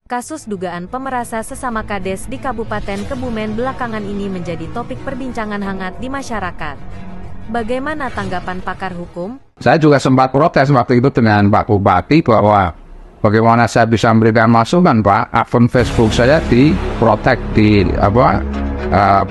Kasus dugaan pemerasan sesama Kades di Kabupaten Kebumen belakangan ini menjadi topik perbincangan hangat di masyarakat. Bagaimana tanggapan pakar hukum? Saya juga sempat protes waktu itu dengan Pak Bupati bahwa bagaimana saya bisa memberikan masukan, Pak. Akun Facebook saya diprotek,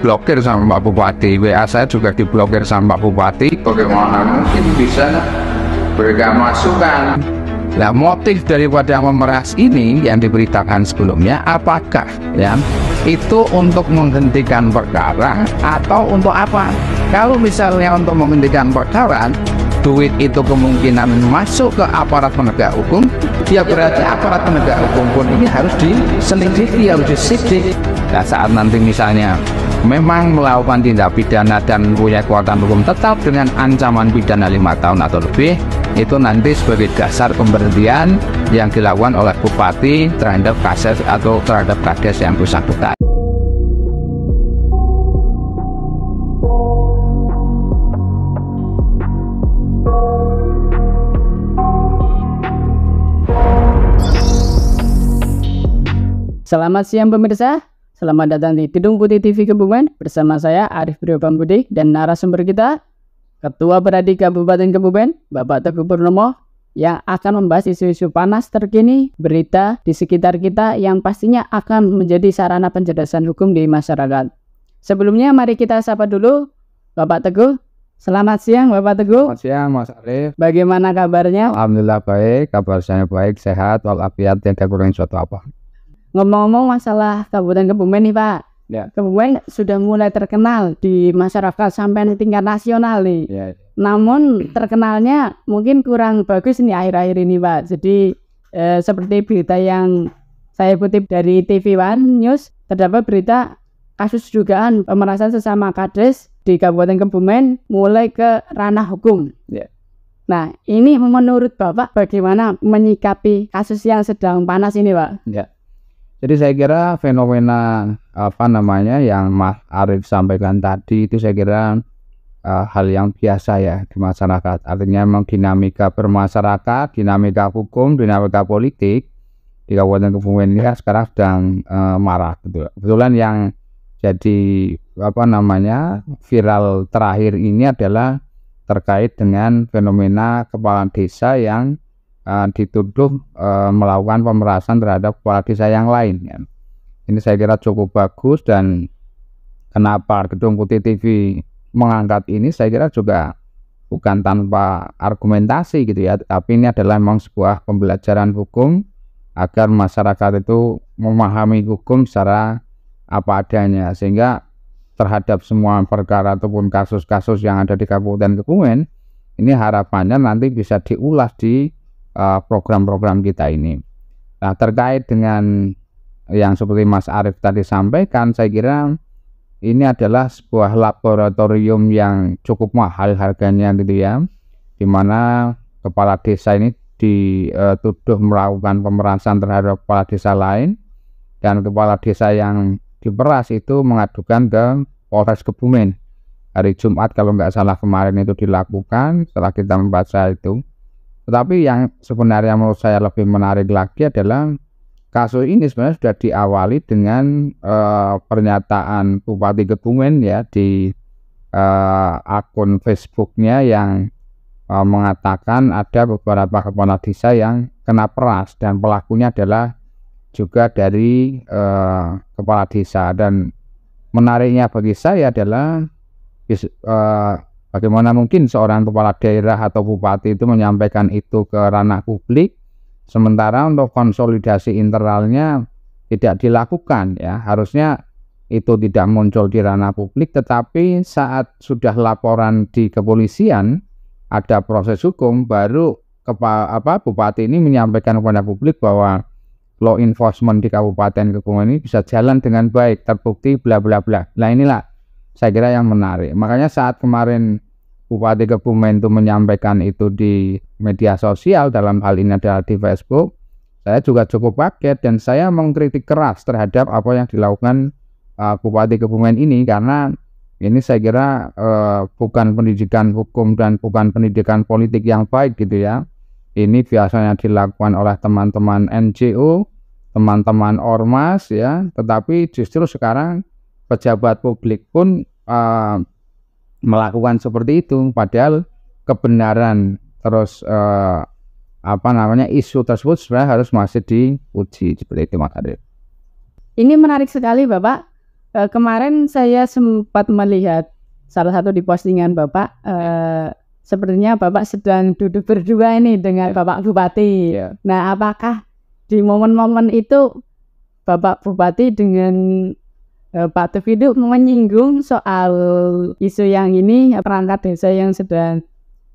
blokir sama Pak Bupati. WA saya juga diblokir sama Pak Bupati. Bagaimana mungkin bisa berikan masukan? Nah, motif daripada memeras ini yang diberitakan sebelumnya, apakah ya itu untuk menghentikan perkara atau untuk apa? Kalau misalnya untuk menghentikan perkara, duit itu kemungkinan masuk ke aparat penegak hukum, ya berarti aparat penegak hukum pun ini harus diselidiki, harus disidik. Nah, saat nanti misalnya memang melakukan tindak pidana dan punya kekuatan hukum tetap dengan ancaman pidana 5 tahun atau lebih, itu nanti sebagai dasar pemberhentian yang dilakukan oleh Bupati terhadap kasus atau terhadap Kades yang bersangkutan. Selamat siang pemirsa, selamat datang di Gedung Putih TV Kebumen bersama saya Arif Budi dan narasumber kita Ketua Peradi Kabupaten Kebumen, Bapak Teguh Purnomo, yang akan membahas isu-isu panas terkini, berita di sekitar kita yang pastinya akan menjadi sarana pencerdasan hukum di masyarakat. Sebelumnya mari kita sapa dulu Bapak Teguh. Selamat siang Bapak Teguh. Selamat siang Mas Arif. Bagaimana kabarnya? Alhamdulillah baik, kabar saya baik, sehat, walafiat, tidak kurang suatu apa. Ngomong-ngomong masalah Kabupaten Kebumen nih Pak, ya. Kebumen sudah mulai terkenal di masyarakat sampai tingkat nasional nih. Ya. Namun terkenalnya mungkin kurang bagus nih akhir-akhir ini Pak. Jadi seperti berita yang saya kutip dari TV One News, terdapat berita kasus dugaan pemerasan sesama Kades di Kabupaten Kebumen mulai ke ranah hukum. Ya. Nah, ini menurut Bapak bagaimana menyikapi kasus yang sedang panas ini Pak? Ya. Jadi saya kira fenomena yang Mas Arif sampaikan tadi itu saya kira hal yang biasa ya di masyarakat. Artinya memang dinamika bermasyarakat, dinamika hukum, dinamika politik di Kabupaten Kebumen ini sekarang sedang marah gitu. Kebetulan yang jadi viral terakhir ini adalah terkait dengan fenomena kepala desa yang dituduh melakukan pemerasan terhadap kepala desa yang lain ya. Ini saya kira cukup bagus, dan kenapa Gedung Putih TV mengangkat ini saya kira juga bukan tanpa argumentasi gitu ya, tapi ini adalah memang sebuah pembelajaran hukum agar masyarakat itu memahami hukum secara apa adanya, sehingga terhadap semua perkara ataupun kasus-kasus yang ada di Kabupaten Kebumen ini harapannya nanti bisa diulas di program-program kita ini. Nah, terkait dengan yang seperti Mas Arif tadi sampaikan, saya kira ini adalah sebuah laboratorium yang cukup mahal harganya gitu ya, dimana kepala desa ini dituduh melakukan pemerasan terhadap kepala desa lain, dan kepala desa yang diperas itu mengadukan ke Polres Kebumen hari Jumat kalau nggak salah kemarin itu dilakukan setelah kita membaca itu. Tetapi yang sebenarnya menurut saya lebih menarik lagi adalah kasus ini sebenarnya sudah diawali dengan pernyataan Bupati Kebumen ya di akun Facebooknya yang mengatakan ada beberapa kepala desa yang kena peras dan pelakunya adalah juga dari kepala desa. Dan menariknya bagi saya adalah bagaimana mungkin seorang kepala daerah atau bupati itu menyampaikan itu ke ranah publik, sementara untuk konsolidasi internalnya tidak dilakukan ya. Harusnya itu tidak muncul di ranah publik, tetapi saat sudah laporan di kepolisian, ada proses hukum, baru bupati ini menyampaikan kepada publik bahwa law enforcement di Kabupaten Kebumen ini bisa jalan dengan baik, terbukti bla bla bla. Nah, inilah saya kira yang menarik. Makanya saat kemarin Bupati Kebumen itu menyampaikan itu di media sosial, dalam hal ini adalah di Facebook, saya juga cukup kaget dan saya mengkritik keras terhadap apa yang dilakukan Bupati Kebumen ini, karena ini saya kira bukan pendidikan hukum dan bukan pendidikan politik yang baik gitu ya. Ini biasanya dilakukan oleh teman-teman NGO teman-teman ormas ya, tetapi justru sekarang pejabat publik pun melakukan seperti itu, padahal kebenaran terus isu tersebut sebenarnya harus masih diuji seperti itu, Mas Arif. Ini menarik sekali Bapak. Kemarin saya sempat melihat salah satu di postingan Bapak, sepertinya Bapak sedang duduk berdua ini dengan Bapak Bupati. Nah, apakah di momen-momen itu Bapak Bupati dengan Pak Taufidu menyinggung soal isu yang ini, perangkat desa yang sedang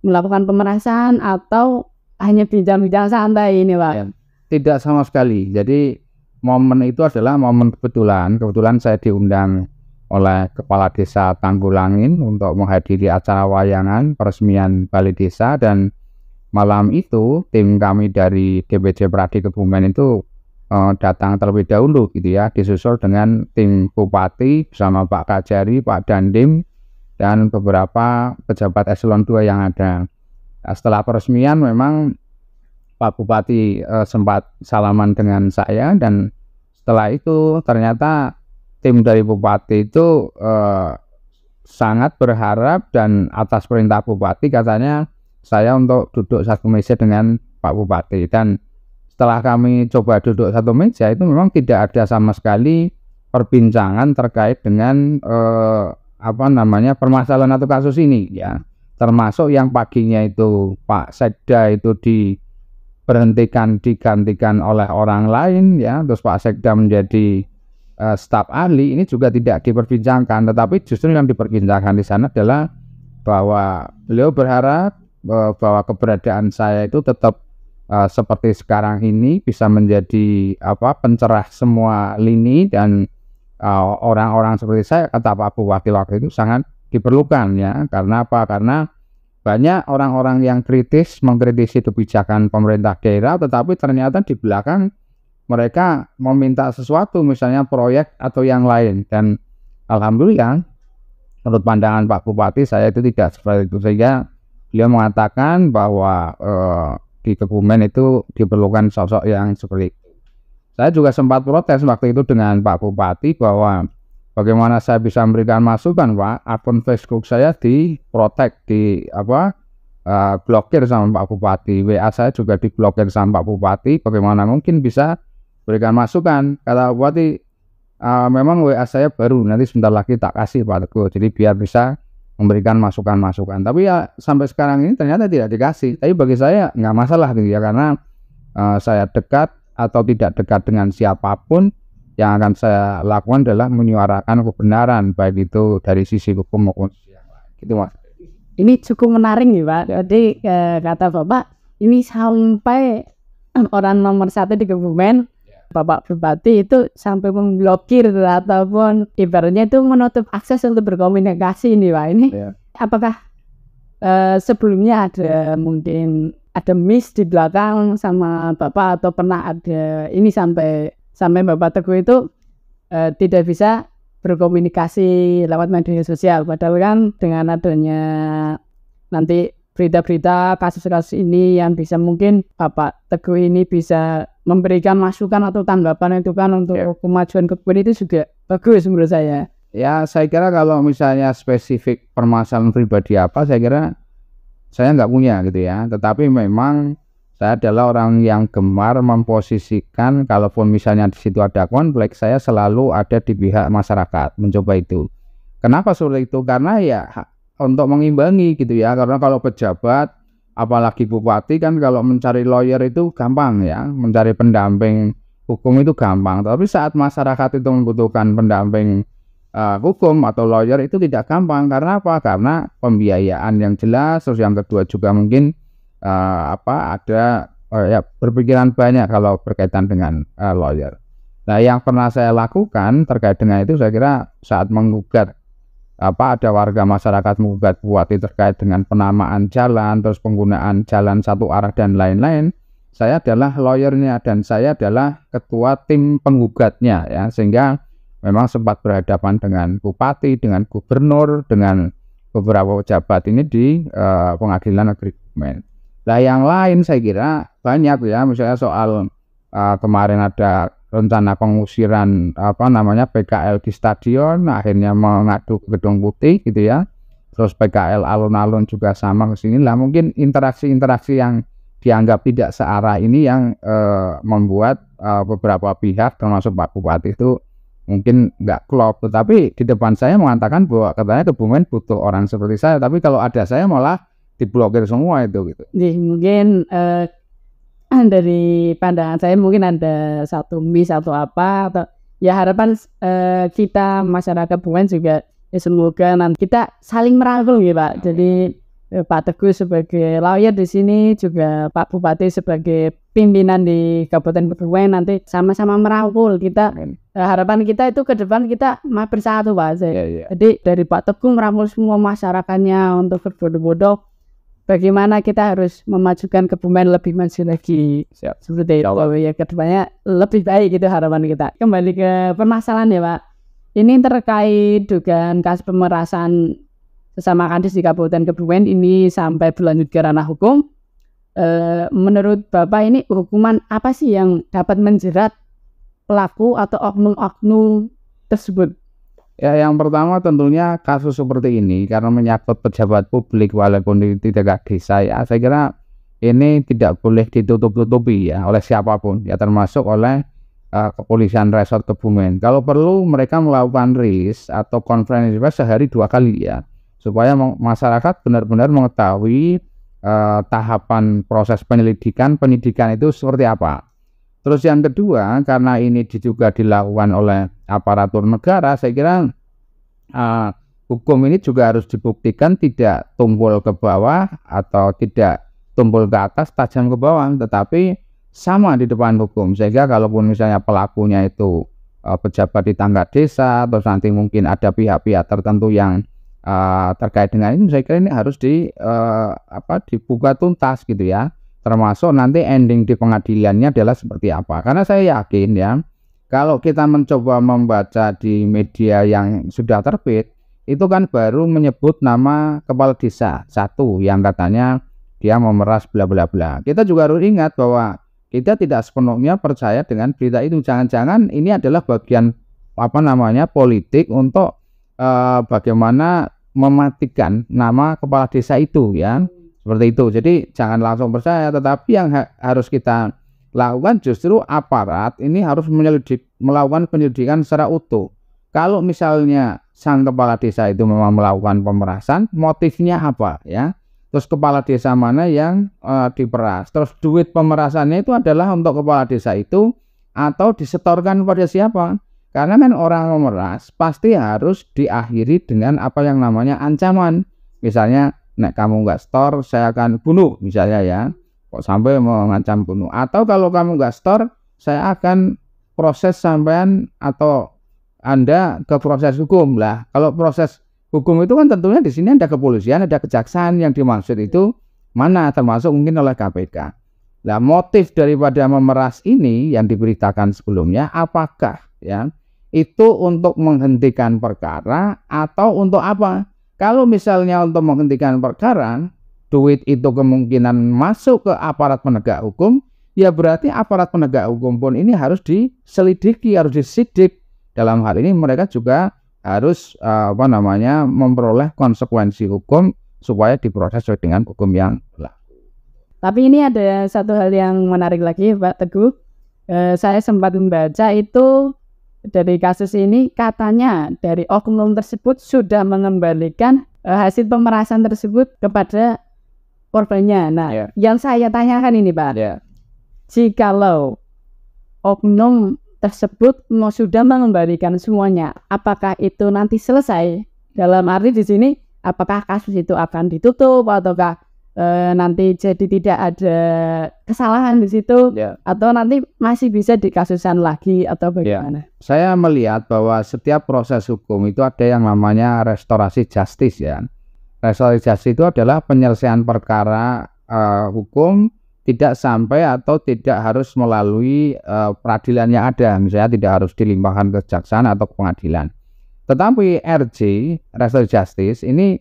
melakukan pemerasan, atau hanya bincang-bincang santai ini, Pak? Tidak sama sekali. Jadi momen itu adalah momen kebetulan saya diundang oleh Kepala Desa Tanggulangin untuk menghadiri acara wayangan peresmian Balai Desa, dan malam itu tim kami dari DPC Pradi Kebumen itu datang terlebih dahulu gitu ya, disusul dengan tim Bupati bersama Pak Kajari, Pak Dandim, dan beberapa pejabat eselon 2 yang ada. Nah, setelah peresmian memang Pak Bupati sempat salaman dengan saya, dan setelah itu ternyata tim dari Bupati itu sangat berharap, dan atas perintah Bupati katanya saya untuk duduk satu meja dengan Pak Bupati. Dan setelah kami coba duduk satu meja, itu memang tidak ada sama sekali perbincangan terkait dengan permasalahan atau kasus ini ya. Termasuk yang paginya itu Pak Sekda itu digantikan oleh orang lain ya, terus Pak Sekda menjadi staf ahli, ini juga tidak diperbincangkan. Tetapi justru yang diperbincangkan di sana adalah bahwa beliau berharap bahwa keberadaan saya itu tetap seperti sekarang ini bisa menjadi pencerah semua lini, dan orang-orang seperti saya, kata Pak Bupati waktu itu, sangat diperlukan ya. Karena apa? Karena banyak orang-orang yang kritis mengkritisi kebijakan pemerintah daerah, tetapi ternyata di belakang mereka meminta sesuatu, misalnya proyek atau yang lain. Dan alhamdulillah menurut pandangan Pak Bupati saya itu tidak seperti itu, sehingga beliau mengatakan bahwa di Kebumen itu diperlukan sosok yang seperti itu. Saya juga sempat protes waktu itu dengan Pak Bupati bahwa bagaimana saya bisa memberikan masukan, Pak, akun Facebook saya diprotek, blokir sama Pak Bupati, WA saya juga diblokir sama Pak Bupati, bagaimana mungkin bisa berikan masukan? Kata Bupati, memang WA saya baru, nanti sebentar lagi tak kasih Pak Teguh, jadi biar bisa memberikan masukan-masukan. Tapi ya sampai sekarang ini ternyata tidak dikasih. Tapi bagi saya nggak masalah gitu ya, karena saya dekat atau tidak dekat dengan siapapun, yang akan saya lakukan adalah menyuarakan kebenaran, baik itu dari sisi hukum maupun yang lain. Gitu, Mas. Ini cukup menarik nih, Pak. Jadi kata Bapak, ini sampai orang nomor 1 di Kebumen, Bapak Bupati itu sampai memblokir ataupun ibaratnya itu menutup akses untuk berkomunikasi nih, Pak. Ini apakah sebelumnya mungkin ada miss di belakang sama Bapak, atau pernah ada ini sampai Bapak Teguh itu tidak bisa berkomunikasi lewat media sosial, padahal kan dengan adanya nanti berita-berita kasus-kasus ini yang bisa mungkin Bapak Teguh ini bisa memberikan masukan atau tanggapan itu kan untuk kemajuan Kebumen itu juga bagus menurut saya. Ya, saya kira kalau misalnya spesifik permasalahan pribadi apa, saya kira saya nggak punya gitu ya. Tetapi memang saya adalah orang yang gemar memposisikan, kalaupun misalnya di situ ada konflik, saya selalu ada di pihak masyarakat, mencoba itu. Kenapa sulit itu? Karena ya untuk mengimbangi gitu ya, karena kalau pejabat apalagi bupati kan kalau mencari lawyer itu gampang ya, mencari pendamping hukum itu gampang, tapi saat masyarakat itu membutuhkan pendamping hukum atau lawyer itu tidak gampang. Karena apa? Karena pembiayaan yang jelas, terus yang kedua juga mungkin berpikiran banyak kalau berkaitan dengan lawyer. Nah, yang pernah saya lakukan terkait dengan itu, saya kira saat menggugat ada warga masyarakat menggugat Bupati terkait dengan penamaan jalan, terus penggunaan jalan satu arah dan lain-lain, saya adalah lawyernya dan saya adalah ketua tim penggugatnya ya, sehingga memang sempat berhadapan dengan Bupati, dengan Gubernur, dengan beberapa pejabat ini di Pengadilan Negeri Kebumen. Nah, yang lain saya kira banyak ya, misalnya soal kemarin ada rencana pengusiran PKL di stadion, akhirnya mengadu ke Gedung Putih gitu ya. Terus PKL alun-alun juga sama ke sini lah. Mungkin interaksi-interaksi yang dianggap tidak searah ini yang membuat beberapa pihak termasuk Pak Bupati itu mungkin nggak klop. Tetapi di depan saya mengatakan bahwa katanya Kebumen butuh orang seperti saya, tapi kalau ada saya malah diblokir semua itu gitu. Jadi mungkin dari pandangan saya mungkin ada satu miss atau apa, atau ya harapan kita masyarakat Kebumen juga ya semoga nanti kita saling merangkul gitu Pak. Jadi Pak Teguh sebagai lawyer di sini, juga Pak Bupati sebagai pimpinan di Kabupaten Kebumen nanti sama-sama merangkul kita. Harapan kita itu ke depan kita bersatu Pak. Jadi dari Pak Teguh merangkul semua masyarakatnya untuk berbodong-bodong bagaimana kita harus memajukan Kebumen lebih maju lagi. Seperti itu ya, ke depannya lebih baik gitu harapan kita. Kembali ke permasalahan ya Pak. Ini terkait dugaan kasus pemerasan sesama kades di Kabupaten Kebumen ini sampai berlanjut ke ranah hukum. Menurut Bapak ini hukuman apa sih yang dapat menjerat pelaku atau oknum-oknum tersebut? Ya, yang pertama tentunya kasus seperti ini karena menyangkut pejabat publik walaupun di tingkat desa ya, saya kira ini tidak boleh ditutup-tutupi ya oleh siapapun ya, termasuk oleh kepolisian resort Kebumen. Kalau perlu mereka melakukan RIS atau konferensi pers sehari 2 kali ya, supaya masyarakat benar-benar mengetahui tahapan proses penyidikan itu seperti apa. Terus yang kedua, karena ini juga dilakukan oleh aparatur negara, saya kira hukum ini juga harus dibuktikan tidak tumpul ke bawah atau tidak tumpul ke atas tajam ke bawah, tetapi sama di depan hukum, sehingga kalaupun misalnya pelakunya itu pejabat di tangga desa atau nanti mungkin ada pihak-pihak tertentu yang terkait dengan ini, saya kira ini harus dibuka tuntas gitu ya, termasuk nanti ending di pengadilannya adalah seperti apa. Karena saya yakin ya, kalau kita mencoba membaca di media yang sudah terbit, itu kan baru menyebut nama kepala desa satu yang katanya dia memeras bla bla bla. Kita juga harus ingat bahwa kita tidak sepenuhnya percaya dengan berita itu. Jangan-jangan ini adalah bagian politik untuk bagaimana mematikan nama kepala desa itu ya, seperti itu. Jadi jangan langsung percaya, tetapi yang harus kita lakukan justru aparat ini harus melakukan penyelidikan secara utuh. Kalau misalnya sang kepala desa itu memang melakukan pemerasan, motifnya apa ya? Terus kepala desa mana yang diperas? Terus duit pemerasannya itu adalah untuk kepala desa itu atau disetorkan kepada siapa? Karena kan orang memeras pasti harus diakhiri dengan apa yang namanya ancaman. Misalnya, nek kamu nggak store, saya akan bunuh misalnya ya. Kok sampai mengancam bunuh? Atau kalau kamu nggak store, saya akan proses sampean atau Anda ke proses hukum lah. Kalau proses hukum itu kan tentunya di sini ada kepolisian, ada kejaksaan, yang dimaksud itu mana, termasuk mungkin oleh KPK. Nah, motif daripada memeras ini yang diberitakan sebelumnya apakah ya itu untuk menghentikan perkara atau untuk apa? Kalau misalnya untuk menghentikan perkara, duit itu kemungkinan masuk ke aparat penegak hukum, ya berarti aparat penegak hukum pun ini harus diselidiki, harus disidik. Dalam hal ini mereka juga harus memperoleh konsekuensi hukum supaya diproses sesuai dengan hukum yang berlaku. Tapi ini ada satu hal yang menarik lagi Pak Teguh. Saya sempat membaca itu dari kasus ini, katanya dari oknum tersebut sudah mengembalikan hasil pemerasan tersebut kepada korbannya. Nah, yang saya tanyakan ini Pak, jikalau oknum tersebut sudah mengembalikan semuanya, apakah itu nanti selesai? Dalam arti di sini, apakah kasus itu akan ditutup ataukah nanti jadi tidak ada kesalahan di situ, atau nanti masih bisa dikasuskan lagi atau bagaimana? Saya melihat bahwa setiap proses hukum itu ada yang namanya restorasi justice ya. Restorasi justice itu adalah penyelesaian perkara hukum tidak sampai atau tidak harus melalui peradilan yang ada, misalnya tidak harus dilimpahkan ke kejaksaan atau ke pengadilan. Tetapi RJ, Restoratif Justice, ini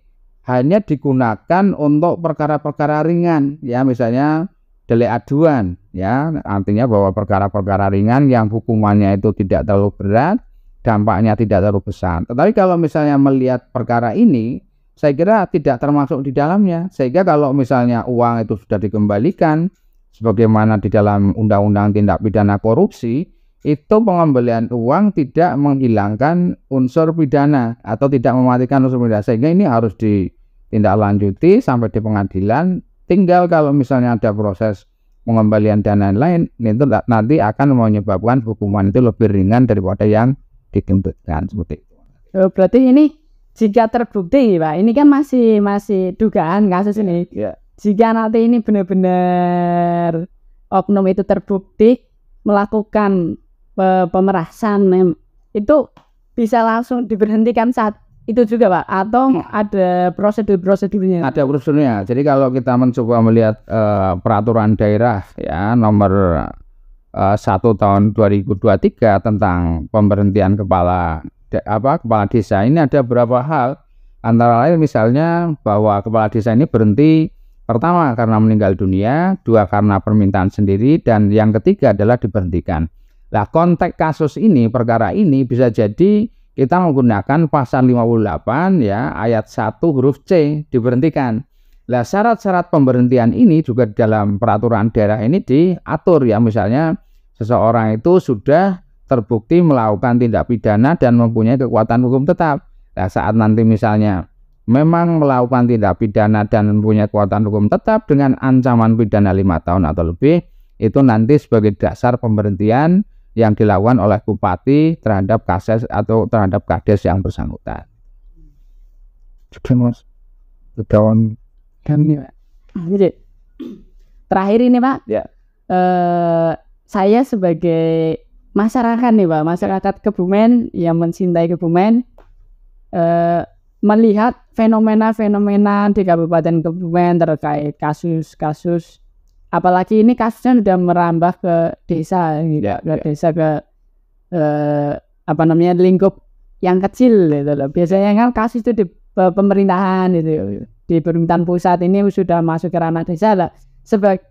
hanya digunakan untuk perkara-perkara ringan, ya misalnya delik aduan, ya, artinya bahwa perkara-perkara ringan yang hukumannya itu tidak terlalu berat, dampaknya tidak terlalu besar. Tetapi kalau misalnya melihat perkara ini, saya kira tidak termasuk di dalamnya. Sehingga kalau misalnya uang itu sudah dikembalikan, sebagaimana di dalam Undang-Undang Tindak Pidana Korupsi, itu pengembalian uang tidak menghilangkan unsur pidana atau tidak mematikan unsur pidana. Sehingga ini harus ditindaklanjuti sampai di pengadilan. Tinggal kalau misalnya ada proses pengembalian dana lain, itu nanti akan menyebabkan hukuman itu lebih ringan daripada yang dituntutkan, seperti itu. Berarti ini jika terbukti, Pak, ini kan masih dugaan kasus ini. Ya. Jika nanti ini benar-benar oknum itu terbukti melakukan pemerasan, itu bisa langsung diberhentikan saat itu juga, Pak, atau ada prosedurnya? Ada prosedurnya. Jadi kalau kita mencoba melihat peraturan daerah ya nomor 1 tahun 2023 tentang pemberhentian kepala desa, ini ada beberapa hal, antara lain misalnya bahwa kepala desa ini berhenti pertama karena meninggal dunia, 2 karena permintaan sendiri, dan yang ketiga adalah diberhentikan. Nah, konteks kasus ini, perkara ini bisa jadi kita menggunakan pasal 58 ya ayat 1 huruf C, diberhentikan. Nah, syarat-syarat pemberhentian ini juga dalam peraturan daerah ini diatur ya, misalnya seseorang itu sudah terbukti melakukan tindak pidana dan mempunyai kekuatan hukum tetap. Nah, saat nanti misalnya memang melakukan tindak pidana dan mempunyai kekuatan hukum tetap dengan ancaman pidana 5 tahun atau lebih, itu nanti sebagai dasar pemberhentian yang dilakukan oleh bupati terhadap kases atau terhadap kades yang bersangkutan. Jadi terakhir ini, Pak, ya. Saya sebagai masyarakat nih, Pak, masyarakat Kebumen yang mencintai Kebumen, melihat fenomena-fenomena di Kabupaten Kebumen terkait kasus-kasus, apalagi ini kasusnya sudah merambah ke desa, desa ke lingkup yang kecil gitu loh. Biasanya kan kasus itu di pemerintahan gitu, di pemerintahan pusat, ini sudah masuk ke ranah desa lah.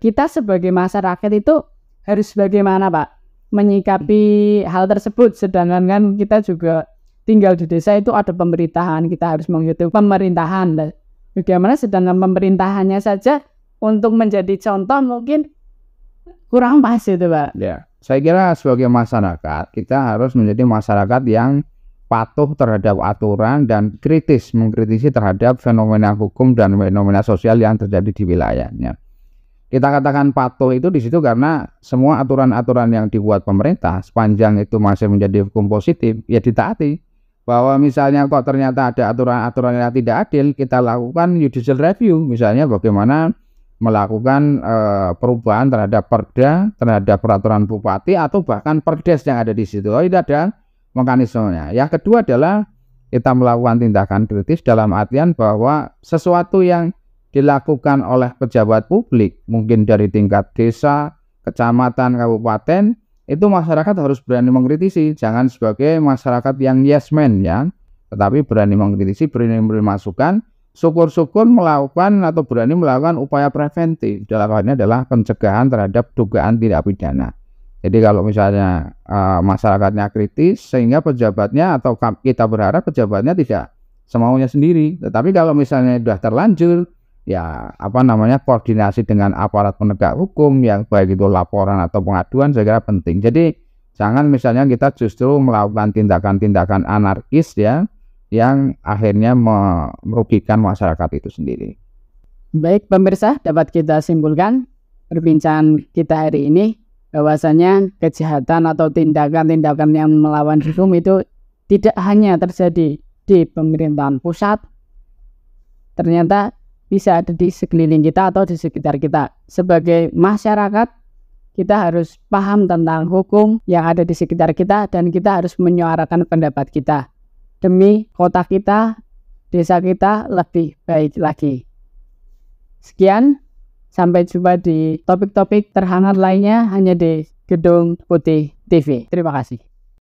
Kita sebagai masyarakat itu harus bagaimana, Pak, menyikapi hal tersebut, sedangkan kan kita juga tinggal di desa, itu ada pemerintahan, kita harus mengikuti pemerintahan. Bagaimana sedangkan pemerintahannya saja untuk menjadi contoh mungkin kurang pas itu, Pak. Ya, saya kira sebagai masyarakat kita harus menjadi masyarakat yang patuh terhadap aturan dan kritis, mengkritisi terhadap fenomena hukum dan fenomena sosial yang terjadi di wilayahnya. Kita katakan patuh itu di situ karena semua aturan-aturan yang dibuat pemerintah sepanjang itu masih menjadi hukum positif ya ditaati. Bahwa misalnya kok ternyata ada aturan-aturan yang tidak adil, kita lakukan judicial review, misalnya bagaimana melakukan perubahan terhadap perda, terhadap peraturan bupati atau bahkan perdes yang ada di situ. Itu ada mekanismenya. Yang kedua adalah kita melakukan tindakan kritis dalam artian bahwa sesuatu yang dilakukan oleh pejabat publik, mungkin dari tingkat desa, kecamatan, kabupaten, itu masyarakat harus berani mengkritisi. Jangan sebagai masyarakat yang yes man ya, tetapi berani mengkritisi, berani memberi masukan, syukur-syukur melakukan atau berani melakukan upaya preventif. Dalam hal ini adalah pencegahan terhadap dugaan tindak pidana. Jadi kalau misalnya masyarakatnya kritis, sehingga pejabatnya atau kita berharap pejabatnya tidak semaunya sendiri. Tetapi kalau misalnya sudah terlanjur, ya koordinasi dengan aparat penegak hukum yang baik itu laporan atau pengaduan, saya kira penting. Jadi jangan misalnya kita justru melakukan tindakan-tindakan anarkis ya yang akhirnya merugikan masyarakat itu sendiri. Baik pemirsa, dapat kita simpulkan perbincangan kita hari ini bahwasanya kejahatan atau tindakan-tindakan yang melawan hukum itu tidak hanya terjadi di pemerintahan pusat, ternyata bisa ada di sekeliling kita atau di sekitar kita. Sebagai masyarakat, kita harus paham tentang hukum yang ada di sekitar kita dan kita harus menyuarakan pendapat kita demi kota kita, desa kita lebih baik lagi. Sekian, sampai jumpa di topik-topik terhangat lainnya hanya di Gedung Putih TV. Terima kasih.